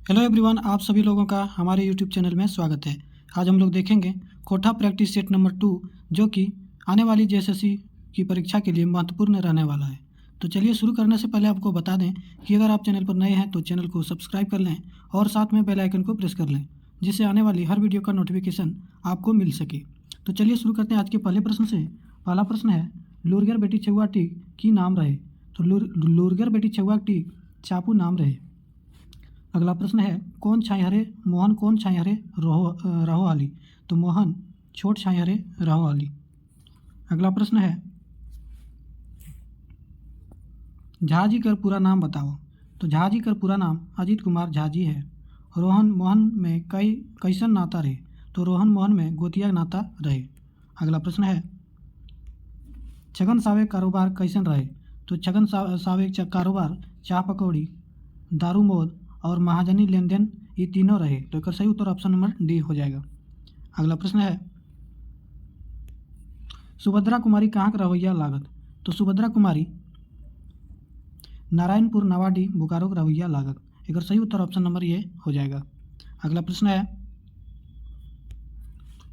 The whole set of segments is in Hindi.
हेलो एवरीवन, आप सभी लोगों का हमारे यूट्यूब चैनल में स्वागत है। आज हम लोग देखेंगे कोठा प्रैक्टिस सेट नंबर 2, जो कि आने वाली जेएसएससी की परीक्षा के लिए महत्वपूर्ण रहने वाला है। तो चलिए शुरू करने से पहले आपको बता दें कि अगर आप चैनल पर नए हैं तो चैनल को सब्सक्राइब कर लें और साथ में बेल आइकन को प्रेस कर लें, जिससे आने वाली हर वीडियो का नोटिफिकेशन आपको मिल सके। तो चलिए शुरू करते हैं आज के पहले प्रश्न से। पहला प्रश्न है, लुरगर बेटी छुआ टीक की नाम रहे। तो लुरगर बेटी छुआ टीक चापू नाम रहे। अगला प्रश्न है, कौन छाई मोहन कौन छाई रहो आली। तो मोहन छोट छाई रहो आली। अगला प्रश्न है, झा जी कर पूरा नाम बताओ। तो झा जी कर पूरा नाम अजीत कुमार झा जी है। रोहन मोहन में कैसन नाता रहे। तो रोहन मोहन में गोतिया नाता रहे। अगला प्रश्न है, छगन सावे कारोबार कैसन रहे। तो छगन सावे कारोबार चाह पकौड़ी, दारू मोद और महाजनी लेन देन ये तीनों रहे। तो इसका सही उत्तर ऑप्शन नंबर डी हो जाएगा। अगला प्रश्न है, सुभद्रा कुमारी कहाँ का रवैया लागत। तो सुभद्रा कुमारी नारायणपुर नवाडी बोकारो का रवैया लागत। एक सही उत्तर ऑप्शन नंबर ये हो जाएगा। अगला प्रश्न है,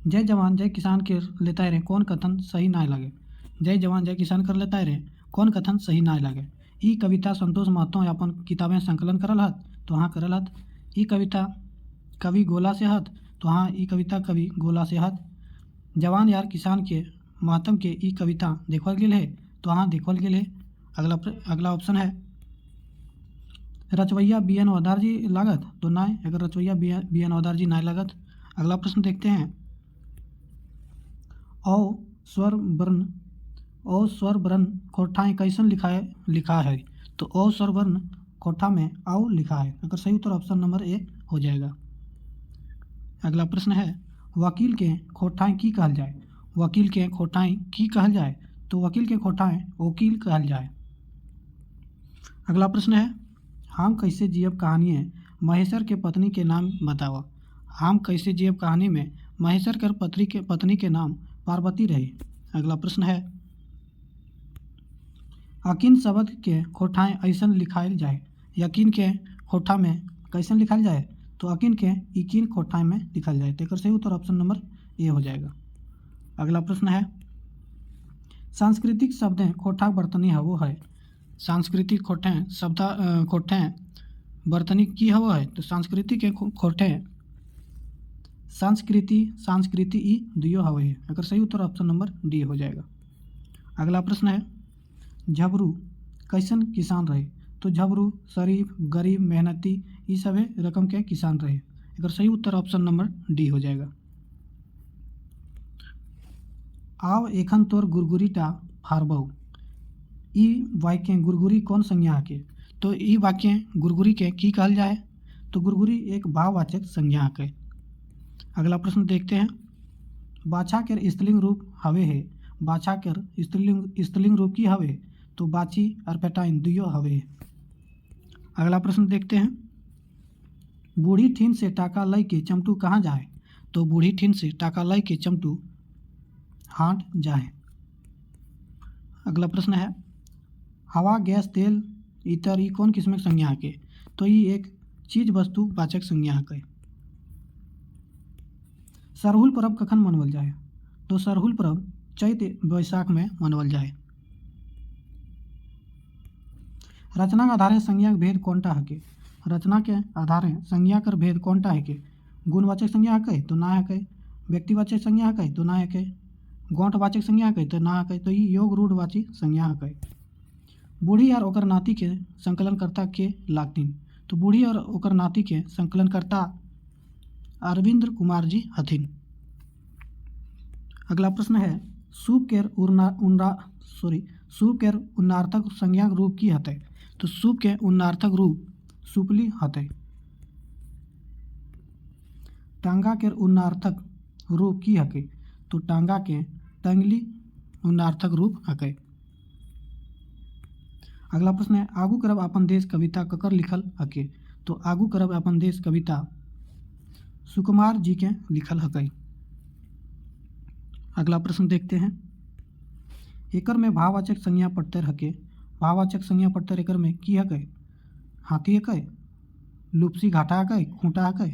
जय जवान जय किसान के लेता रहे कौन कथन सही ना लगे। जय जवान जय किसान कर लेता रहे कौन कथन सही ना लगे। ई कविता संतोष महतो अपन किताबें संकलन करल हत। तो हाँ करल हत। ई कविता कवि गोला से हत। तो हाँ ई कविता कवि गोला से हत। जवान यार किसान के महत्म के ई कविता देखल गेल है। तो हाँ देखल गेल है। अगला ऑप्शन है, रचवैया बी एन ओदार जी लागत। तो ना, अगर रचवैया बी एन ओदार जी ना लागत। अगला प्रश्न देखते हैं, औ स्वर वर्ण कोठाएँ कैसन लिखा है। तो औ स्वर वर्ण कोठा में आओ लिखा है। अगर सही उत्तर ऑप्शन नंबर ए हो जाएगा। अगला प्रश्न है, वकील के खोठाएँ की कहल जाए। वकील के खोठाएँ की कहल जाए। तो वकील के खोठाएँ वकील कहल जाए। अगला प्रश्न है, हम कैसे जियब कहानी है महेश्वर के पत्नी के नाम बताओ। हम कैसे जियब कहानी में महेश्वर कर पत्नी के नाम पार्वती रही। अगला प्रश्न है, अकीन शब्द के खोठाएँ ऐसन लिखायल जाए। यकीन के खोठा में कैसन लिखायल जाए। तो अकीन के यकीन खोठाएँ में लिखल जाए। तो सही उत्तर ऑप्शन नंबर ए हो जाएगा। अगला प्रश्न है, सांस्कृतिक शब्दें खोठा बर्तनी हवो है। सांस्कृतिक खोठें बर्तनी की हवो है। तो सांस्कृतिक के खोठें संस्कृति ई दुयो हवे है। अगर सही उत्तर ऑप्शन नंबर डी हो जाएगा। अगला प्रश्न है, झबरू कैसन किसान रहे। तो झबरू शरीफ गरीब मेहनती ये सभी रकम के किसान रहे। अगर सही उत्तर ऑप्शन नंबर डी हो जाएगा। आव एखन तोर गुरगुरी टा फारबऊ। ई वाक्य गुरगुरी कौन संज्ञा के। तो ई वाक्य गुरगुरी के की कहल जाए। तो गुरगुरी एक भाववाचक संज्ञा के। अगला प्रश्न देखते हैं, बाछा के स्त्रीलिंग रूप हवे है। बाछा के स्त्रीलिंग रूप की हवे। तो बाची और पेटाइन दुयो हवे है। अगला प्रश्न देखते हैं, बूढ़ी ठीन से टाका लय के चमटू कहाँ जाए। तो बूढ़ी ठीन से टाका लय के चमटू हाट जाए। अगला प्रश्न है, हवा गैस तेल इतर ई कौन किस्म के संज्ञा के। तो ये एक चीज वस्तु वाचक संज्ञा के। सरहुल पर्व कखन मनावल जाए। तो सरहुल पर्व चैत वैशाख में मनावल जाए। रचना के आधारे संज्ञा के भेद कौनटा हके। रचना के आधारे संज्ञा कर भेद कौनटा हके। गुणवाचक संज्ञा हके। तो ना हके। व्यक्तिवाचक संज्ञा हके। तो ना हके। गौंठवाचक संज्ञा हके। तो ना हके। तो ये योग रूढ़वाची संज्ञा हके। बूढ़ी और ओकर नाती के संकलनकर्ता के लागतीन। तो बूढ़ी और ओकर नाती के संकलनकर्ता अरविंद कुमार जी हथिन। अगला प्रश्न है, सूप केर उन्नार्थक संज्ञा रूप की हते। तो सूप के उन्नार्थक रूप सुपली हते। टांगा के उन्नार्थक रूप की हके। तो टांगा के टंगली उन्नार्थक रूप हके। अगला प्रश्न है, आगू करब अपन देश कविता ककर लिखल हके। तो आगू करब अपन देश कविता सुकुमार जी के लिखल हके। अगला प्रश्न देखते हैं, एकर में भाववाचक संज्ञा पट्टर हके। भाववाचक संज्ञा पट्टर एकर में की हके। हाथी हके। लुप्सी घाटा हकै, खूंटा हकै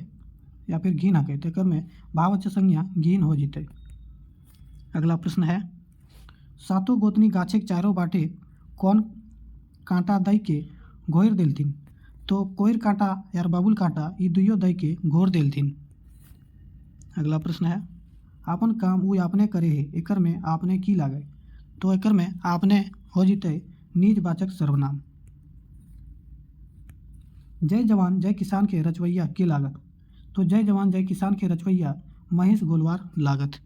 या फिर घिन हकै। तो एकर में भाववाचक संज्ञा घिन हो जितै। अगला प्रश्न है, सातों गोतनी गाछक चारों बाटे कौन कांटा दई के घोर देलथिन। तो कोयर कांटा यार बबुल कांटा ये दुइयो दई के घोर देलथिन। अगला प्रश्न है, आपन काम उ आपने करे है, एकर में आपने की लागे। तो एकर में आपने हो जितै निजवाचक सर्वनाम। जय जवान जय किसान के रचवैया के लागत। तो जय जवान जय किसान के रचवैया महेश गोलवार लागत।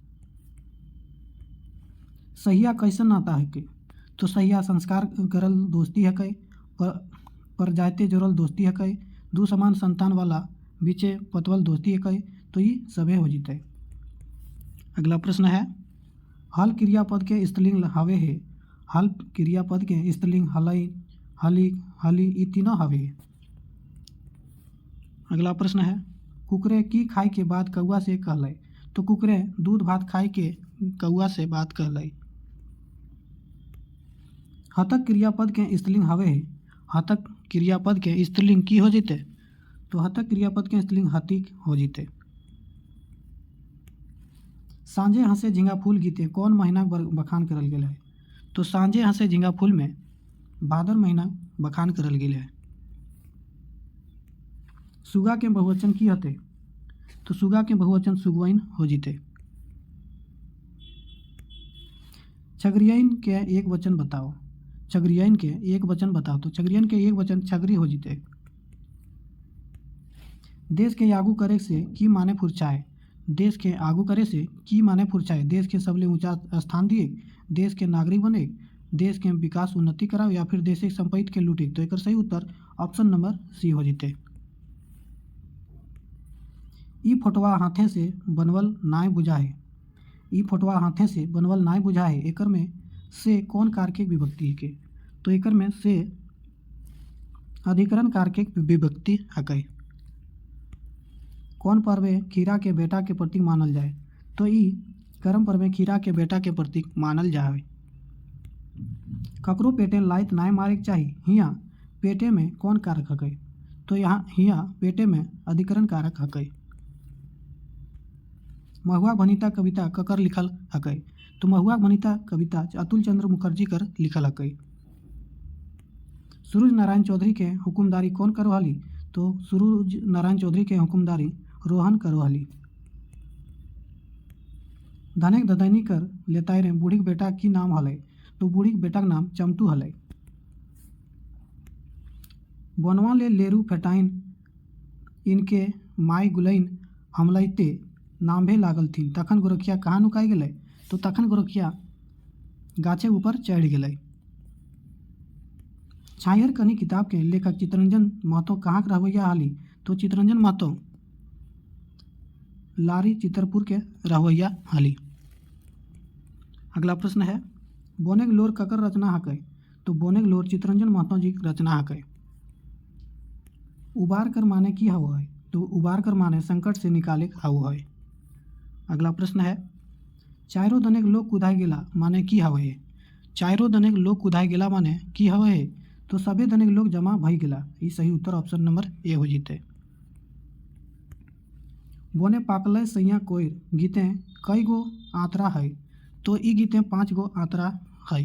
सहिया कैसन नाता है के। तो सहिया संस्कार करल दोस्ती है कई, पर जायते जोड़ल दोस्ती है कई, दू समान संतान वाला बीचे पतवल दोस्ती है कई। तो ये सभे हो जितै। अगला प्रश्न है, हल क्रियापद के स्त्रीलिंग हवे है। हल क्रियापद के स्त्रीलिंग हलई, हली, हली ये तीनों हवे है। अगला प्रश्न है, कुकरे की खाई के बाद कौआ से कहलई। तो कुकरे दूध भात खाई के कौआ से बात कहलई। हतक क्रियापद के स्त्रीलिंग हवे है। हतक क्रियापद के स्त्रीलिंग की हो जिते। तो हतक क्रियापद के स्त्रीलिंग हतिक हो जिते। सांझे हंसे झिंगा फूल गीते कौन महीना बखान करल गेल है। तो सांझे हंसे झिंगा फूल में भादर महीना बखान करल गेल है। सुगा के बहुवचन की हते। तो सुगा के बहुवचन सुगवैन हो जिते। छगरियन के एक वचन बताओ। छगरियन के एक वचन बताओ। तो छगरियन के एक वचन छगरी हो जिते। देश के आगू करे से की माने फुरचाए। देश के आगू करे से की माने फुरचाए। देश के सबले ऊंचा स्थान दिए, देश के नागरिक बने, देश के विकास उन्नति कराओ या फिर देश के संपत्ति के लूटे। तो एक सही उत्तर ऑप्शन नंबर सी हो जिते। ई फोटवा हाथे से बनवल नाय बुझाए। ई फोटवा हाथे से बनवल नाय बुझाए एकर में से कौन कारक विभक्ति के। तो एकर में से अधिकरण कारक विभक्ति हकै। कौन पर्व खीरा के बेटा के प्रतीक मानल जाए। तो ई करम पर्व खीरा के बेटा के प्रतीक मानल जाए। ककरो पेटे लाइत नाय मारे चाहिए, हिया पेटे में कौन कारक हकै। तो यहाँ हिया पेटे में अधिकरण कारक हकै। महुआ भनिता कविता ककर लिखल हकै। तो महुआ भनिता कविता अतुल चंद्र मुखर्जी कर लिखल हकै। सूरज नारायण चौधरी के हुकुमदारी कौन करो हली। तो सूरज नारायण चौधरी के हुकुमदारी रोहन करो हली। धनेक ददैनी कर लेताय रे बूढ़ी बेटा की नाम हलै। तो बूढ़ी बेटा का नाम चमटू हलै। बनवा ले लेरू फेटाइन इनके माय गुलैन हमलैते नाम्भे लागल थीन तखन गोरखिया कहाँ नुकाई गेलै। तो तखन गोरखिया गाछे ऊपर चढ़ गेलै। छायर कनी किताब के लेखक चितरंजन महतो कहाँ के रहवैया हाली। तो चितरंजन महतो लारी चितरपुर के रहवैया हाली। अगला प्रश्न है, बोनेग लोर ककर रचना हकै। तो बोनेग लोर चितरंजन महतो जी रचना हकै। उबार कर माने की हव है। तो उबार कर माने संकट से निकाले हव है। अगला प्रश्न है, चारों दनेक लोग कुदाई गेला माने की हवे है। चारों दनेक लोग कुदाई गेला माने की हवे है। तो सभी दनेक लोग जमा भई गेला। ये सही उत्तर ऑप्शन नंबर ए हो जिते। बोने पाकल सैया कोयर गीते कई गो आंतरा है। तो ई गीते 5 गो आंतरा है।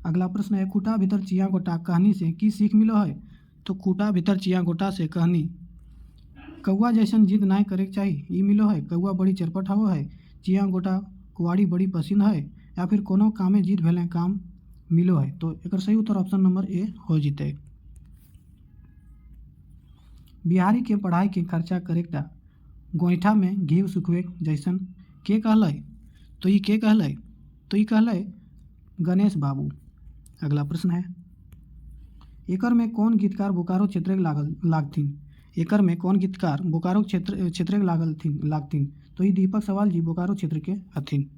अगला प्रश्न है, खूटा भीतर चिया गोटा कहानी से की सीख मिलो है। तो खूटा भीतर चिया गोटा से कहानी कौआ जैसन जिद ना करे चाहिए ये मिलो है। कौआ बड़ी चरपट हवो है। चिया गोटा कुआड़ी बड़ी पसीन है या फिर कोनो कामे जिद भेले काम मिलो है। तो एक सही उत्तर ऑप्शन नंबर ए हो जिते। बिहारी के पढ़ाई के खर्चा करेक्टा गोईठा में घी सुखवे जैसन के कहलै। तो ये के कहलै। तो ये कहलै गणेश बाबू। अगला प्रश्न है, एकर में कौन गीतकार बोकारो क्षेत्र लागथिन। एकर में कौन गीतकार बोकारो क्षेत्र लागथिन। तो ये दीपक सवाल जी बोकारो क्षेत्र के हथिन।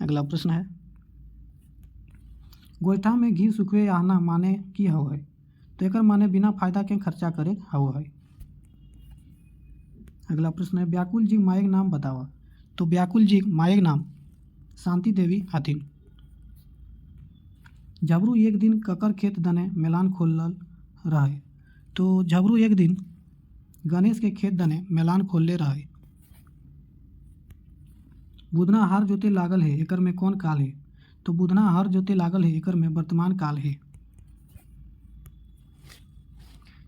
अगला प्रश्न है, गोईठा में घी सुखवे आहना माने की हव है। तो एकर माने बिना फायदा के खर्चा करे हव है। अगला प्रश्न है, व्याकुल जी मायक नाम बतावा। तो व्याकुल जी मायक नाम शांति देवी हथिन। झबरू एक दिन ककर खेत दने मेलान खोलल रहे। तो झबरू एक दिन गणेश के खेत दने मैलान खोलले रहे। बुधना हर जोते लागल है, एकर में कौन काल है? तो बुधना हर जोते लागल है, एकर में वर्तमान काल है।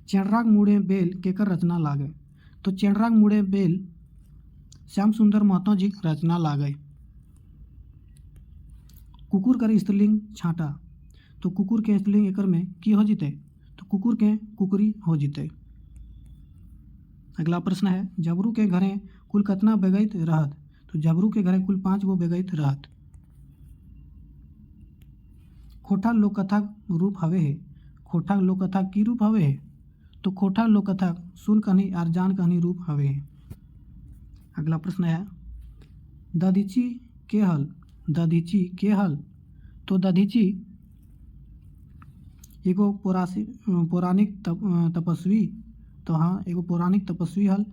चेंडराग मुड़े बेल केकर रचना लागे? तो चेंडराग मुड़े बेल श्याम सुंदर महतो जी रचना लागे। कुकुर कर स्त्रीलिंग छाटा, तो कुकुर के स्त्रीलिंग एकर में की हो जीते? तो कुकुर के कुकुरी हो जीते। अगला प्रश्न है, झबरू के घरे कुल कतना बेगैत रहत? तो झबरू के घरे कुल 5 गो बेगैत रहत। खोटा लोककथा रूप हवे है। खोटा लोककथा की रूप हवे है? तो खोटा लोककथा सुन कहानी और जान कहानी रूप हवे है। अगला प्रश्न है, दधीची के हल? दधीची के हल? तो दधीची एगो पौराणिक तपस्वी, तो हाँ एगो पौराणिक तपस्वी हल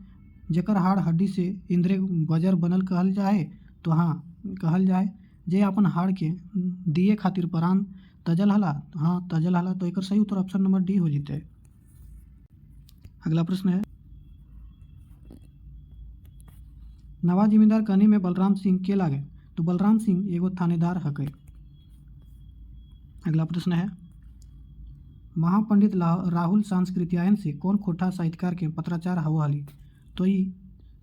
जेकर हाड़ हड्डी से इंद्रिय वज्र बनल कहल जाए। तो हाँ कहल जाए जे अपन हाड़ के दिए खातिर प्राण तजल हला। तो हाँ तजल हला, तो एकर सही उत्तर ऑप्शन नंबर डी हो जीते। अगला प्रश्न है, नवा जिम्मेदार कहनी में बलराम सिंह के लागे? तो बलराम सिंह एगो थानेदार हके। अगला प्रश्न है, महापंडित राहुल सांस्कृत्यायन से कौन खोटा साहित्यकार के पत्राचार हवा हली? तो ये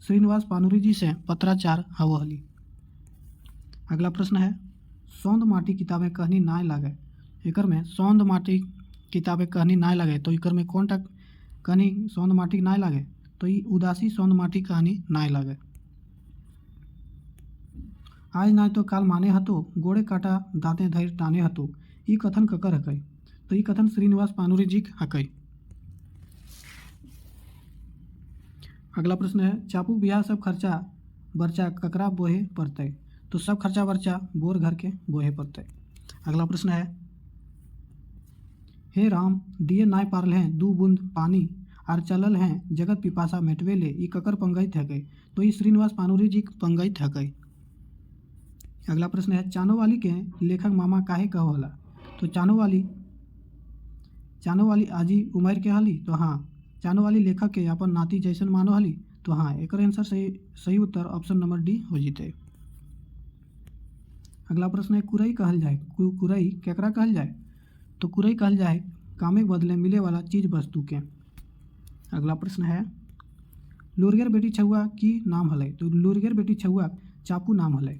श्रीनिवास पानुरी जी से पत्राचार हवा हली। अगला प्रश्न है, सौंद माटी किताबें कहनी नाय लागे? एकर में सौंद माटी किताबें कहनी नाय लागे, तो एकर में कौन टा कहनी सौंद माटी नाय लागे? तो ये उदासी सौंद माटी कहनी नाय लागे। आज नाय तो काल माने हतो, गोड़े काटा दांते धैर्य ताने हतो, ई कथन ककर हकै? तो ई कथन श्रीनिवास पानुरी जी हकै। अगला प्रश्न है, चापू बिहा सब खर्चा बर्चा ककरा बोहे पड़तै? तो सब खर्चा बर्चा बोर घर के बोहे पड़तै। अगला प्रश्न है, हे राम दिए नाय पारल हैं 2 बूंद पानी आर चलल हैं जगत पिपासा मेटवे ले, ई ककर पंगैत हकै? तो ई श्रीनिवास पानुरी जी पंगैत हकै। अगला प्रश्न है, चानो वाली के लेखक मामा काहे कहो हला? तो चानो वाली आजी उमर के हली? तो हाँ चानो वाली लेखक के अपन नाती जैसन मानो हली। तो हाँ एकर आंसर सही उत्तर ऑप्शन नंबर डी हो जीते। अगला प्रश्न है, कुरई कहल जाए? कुरई केकरा कहल जाए? तो कुरई कहल जाए कामे के बदले मिले वाला चीज वस्तु के। अगला प्रश्न है, लुरगर बेटी छुआ की नाम हलै? तो लुरगर बेटी छुआ चापू नाम हलै।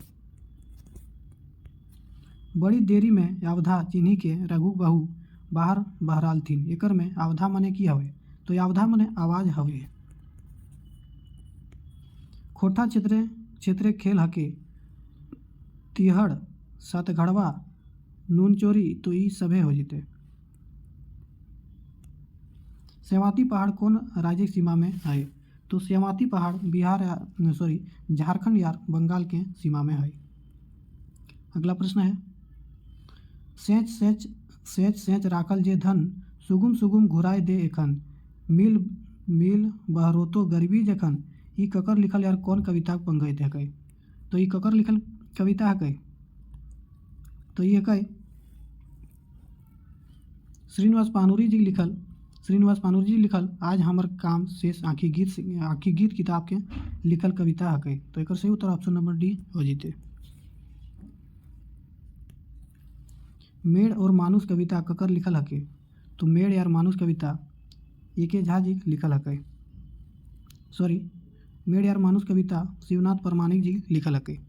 बड़ी देरी में आवधा चिन्ही के रघु बहू बाहर बहराल थीन, एकर में आवधा मने की हवे? तो आवधा मने आवाज हवे। खोटा क्षेत्रे खेल हके, तिहड़ सतघड़वा नून चोरी, तो ई सभे हो जीते। सेवाती पहाड़ कौन राज्य की सीमा में है? तो सेवाती पहाड़ झारखंड या बंगाल के सीमा में है। अगला प्रश्न है, सेच राखल जे धन सुगुम सुगुम घुराए दे एखन मिल बहरोतो गरीबी जखन, ई ककर लिखल यार कौन कविता पंगैत हकै? तो ई ककर लिखल कविता हकै? तो ये हकै श्रीनिवास पानुरी जी लिखल आज हमर काम शेष आखी गीत किताब के लिखल कविता हकै। तो एकर सही उत्तर ऑप्शन नंबर डी हो जीते। मेड़ और मानुष कविता ककर लिखल हकै? तो मेड़ यार मानुष कविता एके झा जी लिखल हकै। मेड़ यार मानुष कविता शिवनाथ परमाणिक जी लिखल हकै।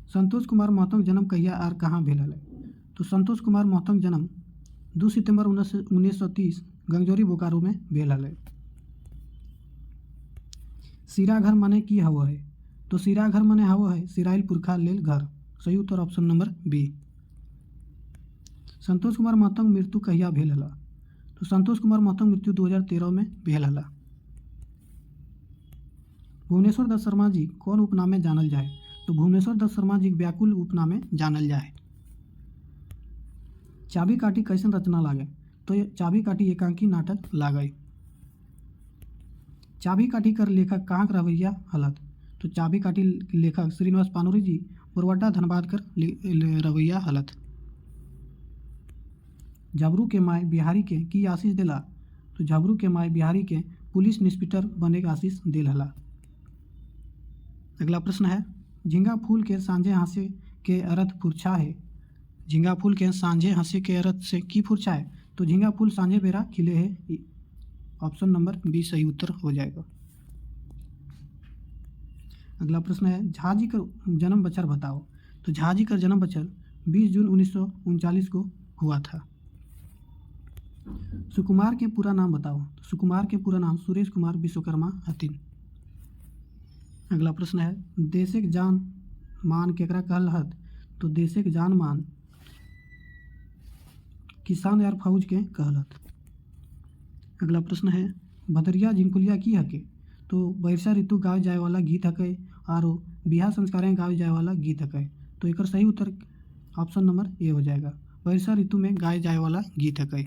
संतोष कुमार महतो जन्म कहिया आर कहाँ भेल हलै? तो संतोष कुमार महतो जन्म 2 सितंबर 1930 गंगजोरी बोकारो में भेल हलै। सिरा घर मने की हवो है? तो सिरा घर मने हवो है सिराइल पुरखा लेल घर। सही उत्तर option number B. Santosh Kumar Mahato मृत्यु कहिया भेल हला? तो संतोष कुमार महतो मृत्यु 2013 में भेल हला। भुवनेश्वर दत्त शर्मा जी कौन उपनाम में जानल जाए? तो भुवनेश्वर दत्त शर्मा जी व्याकुल उपनाम में जानल जाए। चाबी काठी कैसन रचना लागे? तो ये चाबी काठी एकांकी नाटक लागे। चाबी काठी कर लेखक कहाँ के रवैया हलत? तो चाबी काठी लेखक श्रीनिवास पानुरी जी पुरवड्डा धनबाद कर रवैया हलत। झबरू के माय बिहारी के की आशीष दिला, तो झबरू के माय बिहारी के पुलिस इंस्पेक्टर बने के आशीष दिल हला। अगला प्रश्न है झींगा फूल के सांझे हंसे के अर्थ फुरछा है। झींगा फूल के सांझे हंसे के अर्थ से की फुरछा है, तो झींगा फूल सांझे बेरा खिले है। ऑप्शन नंबर बी सही उत्तर हो जाएगा। अगला प्रश्न है झा जी का जन्म बछर बताओ, तो झा जी का जन्म बछर 20 जून 1939 को हुआ था। सुकुमार के पूरा नाम बताओ, तो सुकुमार के पूरा नाम सुरेश कुमार विश्वकर्मा हथिन। अगला प्रश्न है देशक जान मान केकरा कहलत, तो देशक जान मान किसान यार फौज के कहलत। अगला प्रश्न है भदरिया झिंकुलिया की हके, तो वर्षा ऋतु गावे जाए वाला गीत हके और बिहार संस्कारें गावे जाए वाला गीत हके, तो एक सही उत्तर ऑप्शन नंबर ए हो जाएगा, वर्षा ऋतु में गाए जाए वाला गीत हके।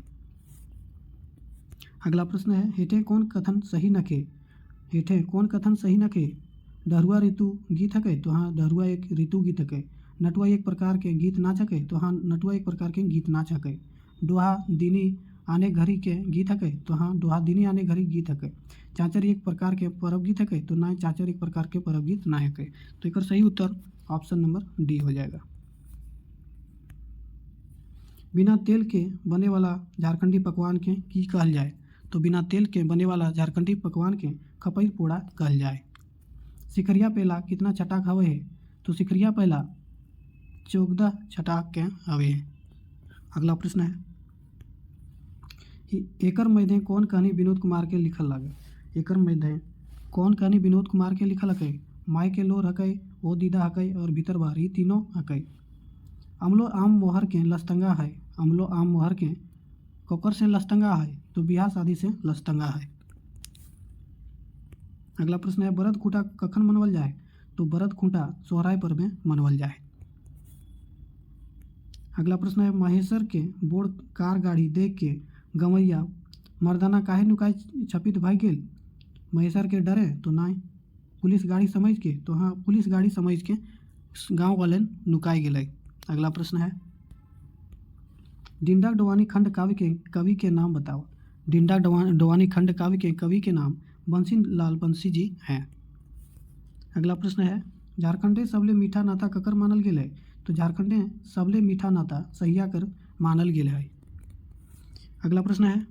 अगला प्रश्न है हेठे कौन कथन सही नखे, हेठे कौन कथन सही नखे, डरुआ ऋतु गीत हके, तो हाँ डरुआ एक ऋतु गीत हके। नटुआ एक प्रकार के गीत नाच हके, तो हाँ नटुआ एक प्रकार के गीत नाच हके। दोहा दिनी आने घड़ी के गीत हके, तो हाँ दोहा दिनी आने घड़ी गीत हके। चाचर एक प्रकार के परब गीत हके, तो ना चाचर एक प्रकार के परब गीत ना हके, तो एक सही उत्तर ऑप्शन नंबर डी हो जाएगा। बिना तेल के बने वाला झारखंडी पकवान के की कहल जाए, तो बिना तेल के बने वाला झारखंडी पकवान के खपई पोड़ा कहल जाए। सिकरिया पेला कितना छटाक हवे है, तो सिकरिया पेला 14 छटाक के हवे है। अगला प्रश्न है एकर मध्य कौन कहानी विनोद कुमार के लिखल लागे, एकर मध्य कौन कहानी विनोद कुमार के लिखल हकै, माय के लोर हकै, ओ दीदा हकै और भीतर बाहर ही तीनों हकै। अमलो आम मोहर के लस्तंगा है, अमलो आम मोहर के कोकर से लस्तंगा है, तो बियाह शादी से लस्तंगा है। अगला प्रश्न है बरद खूंटा कखन मनवल जाए, तो बरद खूंटा सोहराय पर्व में मनवल जाए। अगला प्रश्न है महेश्वर के बोर्ड कार गाड़ी देख के गंवैया मर्दाना काहे नुकाय छपित भाई गेल, महेश्वर के डरे, तो ना पुलिस गाड़ी समझ के, तो हाँ पुलिस गाड़ी समझ के गाँव वाले नुकाय गेलै। अगला प्रश्न है डिंडा डोवानी खंड काव्य के कवि के नाम बताओ, डिंडा डोवानी खंड काव्य के कवि के नाम बंसी लाल बंसी जी हैं। अगला प्रश्न है झारखंडे सबले मीठा नाता ककर मानल गेल है, तो झारखंडे सबले मीठा नाता सहिया कर मानल गेल है। अगला प्रश्न है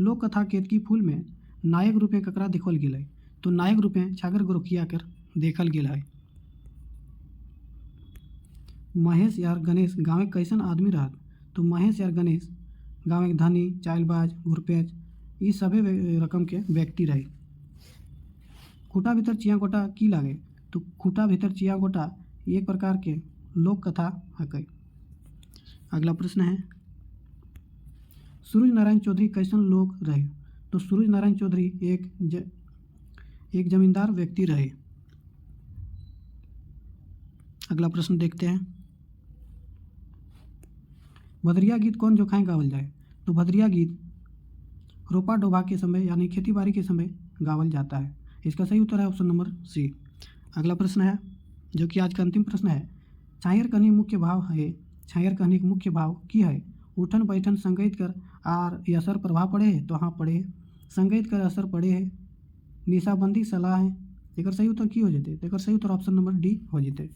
लोक कथा केतकी फूल में नायक रूपे ककरा देखल गेल है, तो नायक रूपे छागर गोरखिया कर देखल गेल है। महेश यार गणेश गाँव कैसन आदमी रहत, तो महेश यार गणेश गाँव एक धनी चालबाज घुरपेच ये सभी रकम के व्यक्ति रहे। खूटा भीतर चिया गोटा की लागे, तो खूटा भीतर चिया गोटा एक प्रकार के लोक कथा हकै। अगला प्रश्न है सूरज नारायण चौधरी कैसन लोग रहे, तो सूरज नारायण चौधरी एक जमींदार व्यक्ति रहे। अगला प्रश्न देखते हैं भदरिया गीत कौन जोखाएं गावल जाए, तो भदरिया गीत रोपा डोभा के समय यानी खेती बाड़ी के समय गावल जाता है। इसका सही उत्तर है ऑप्शन नंबर सी। अगला प्रश्न है जो कि आज का अंतिम प्रश्न है छायर कहनी मुख्य भाव है, छायर कहनी के मुख्य भाव की है उठन बैठन संगीत कर आर ये असर प्रभाव पड़े है, तो हाँ पड़े है, संगीत कर असर पड़े है, निशाबंदी सलाह है, एक सही उत्तर की हो जाते, तो एक सही उत्तर ऑप्शन नंबर डी हो जाते।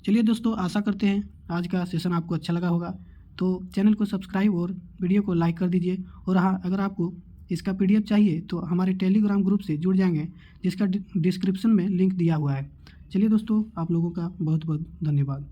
चलिए दोस्तों आशा करते हैं आज का सेशन आपको अच्छा लगा होगा, तो चैनल को सब्सक्राइब और वीडियो को लाइक कर दीजिए। और हाँ अगर आपको इसका PDF चाहिए तो हमारे टेलीग्राम ग्रुप से जुड़ जाएंगे जिसका डिस्क्रिप्शन में लिंक दिया हुआ है। चलिए दोस्तों आप लोगों का बहुत बहुत धन्यवाद।